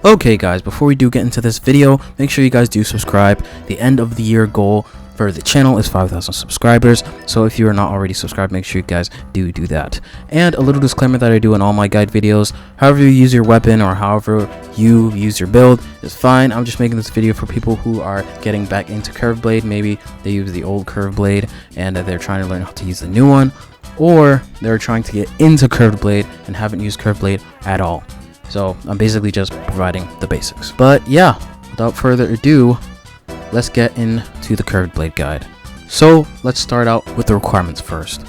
Okay guys, before we do get into this video, make sure you guys do subscribe. The end of the year goal for the channel is 5,000 subscribers, so if you are not already subscribed, make sure you guys do that. And a little disclaimer that I do in all my guide videos: however you use your weapon or however you use your build is fine. I'm just making this video for people who are getting back into curved blade. Maybe they use the old curved blade and they're trying to learn how to use the new one, or they're trying to get into curved blade and haven't used curved blade at all. So I'm basically just providing the basics. But yeah, without further ado, let's get into the curved blade guide. So let's start out with the requirements first.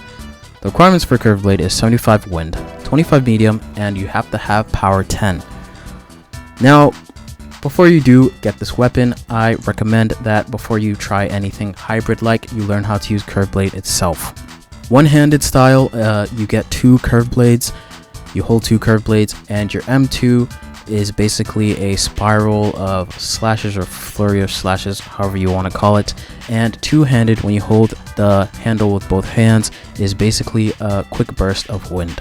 The requirements for curved blade is 75 wind, 25 medium, and you have to have power 10. Now, before you do get this weapon, I recommend that before you try anything hybrid like, you learn how to use curved blade itself. One-handed style, you get 2 curved blades. You hold 2 curved blades, and your M2 is basically a spiral of slashes or flurry of slashes, however you want to call it. And two-handed, when you hold the handle with both hands, is basically a quick burst of wind.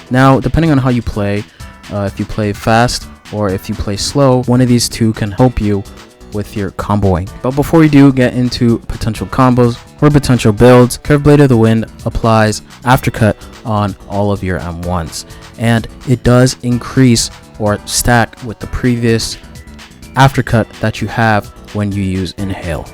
Now, depending on how you play, if you play fast or if you play slow, one of these two can help you with your comboing. But before we do get into potential combos or potential builds, curved blade of the wind applies aftercut on all of your M1s, and it does increase or stack with the previous aftercut that you have when you use inhale,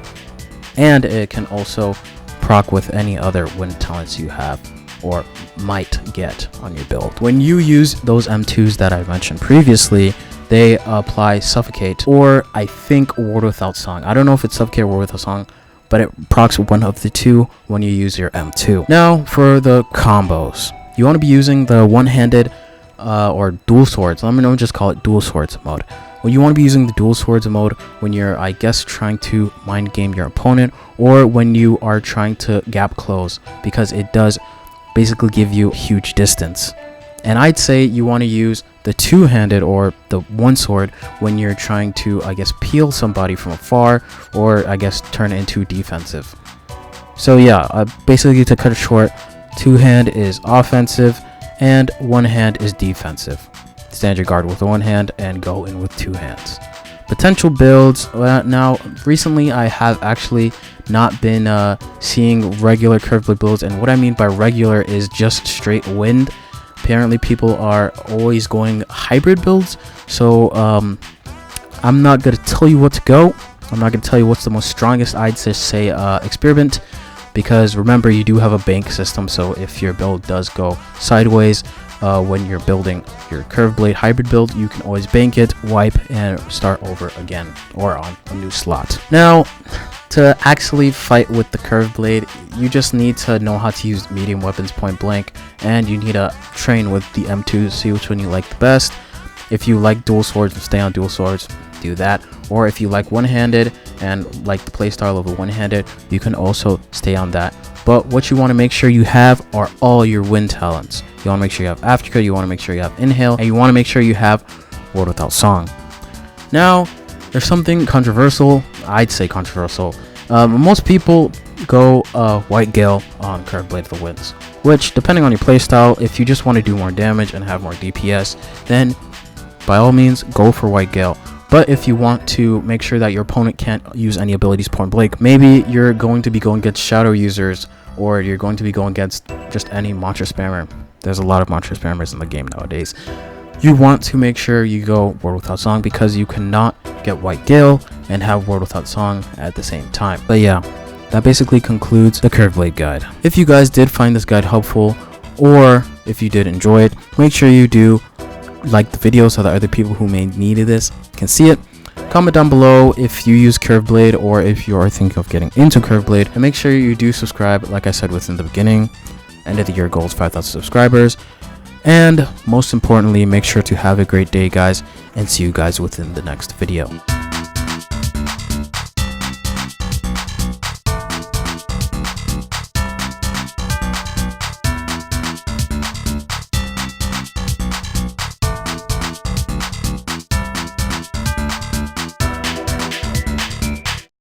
and it can also proc with any other wind talents you have or might get on your build. When you use those M2s that I mentioned previously, they apply suffocate, or I think ward without song. I don't know if it's suffocate or ward without song, but it procs one of the two when you use your M2. Now for the combos, you want to be using the one-handed or dual swords. Let me know, just call it dual swords mode. Well, you want to be using the dual swords mode when you're, I guess, trying to mind game your opponent, or when you are trying to gap close, because it does basically give you huge distance. And I'd say you want to use the two-handed or the one sword when you're trying to, I guess, peel somebody from afar, or I guess turn it into defensive. So yeah, basically to cut it short, two-hand is offensive and one hand is defensive. Stand your guard with one hand and go in with 2 hands. Potential builds. Now recently I have actually not been seeing regular curved blade builds, and what I mean by regular is just straight wind. Apparently people are always going hybrid builds, so I'm not going to tell you what to go. I'm not going to tell you what's the most strongest. I'd just say experiment, because remember, you do have a bank system, so if your build does go sideways when you're building your curved blade hybrid build, you can always bank it, wipe, and start over again or on a new slot. Now, to actually fight with the curved blade, you just need to know how to use medium weapons point blank, and you need to train with the M2 to see which one you like the best. If you like dual swords and stay on dual swords, do that. Or if you like one-handed and like the playstyle of a one-handed, you can also stay on that. But what you want to make sure you have are all your wind talents. You want to make sure you have aftercut, you want to make sure you have inhale, and you want to make sure you have ward without song. Now, there's something controversial. I'd say controversial. Most people go White Gale on curved blade of the winds, which, depending on your playstyle, if you just want to do more damage and have more DPS, then by all means go for White Gale. But if you want to make sure that your opponent can't use any abilities point blank, maybe you're going to be going against shadow users, or you're going to be going against just any mantra spammer. There's a lot of mantra spammers in the game nowadays. You want to make sure you go ward without song, because you cannot get White Gale and have ward without song at the same time. But yeah, that basically concludes the curved blade guide. If you guys did find this guide helpful, or if you did enjoy it, make sure you do like the video so that other people who may need this can see it. Comment down below if you use curved blade or if you are thinking of getting into curved blade, and make sure you do subscribe. Like I said within the beginning, end of the year goal is 5,000 subscribers. And most importantly, make sure to have a great day, guys, and see you guys within the next video.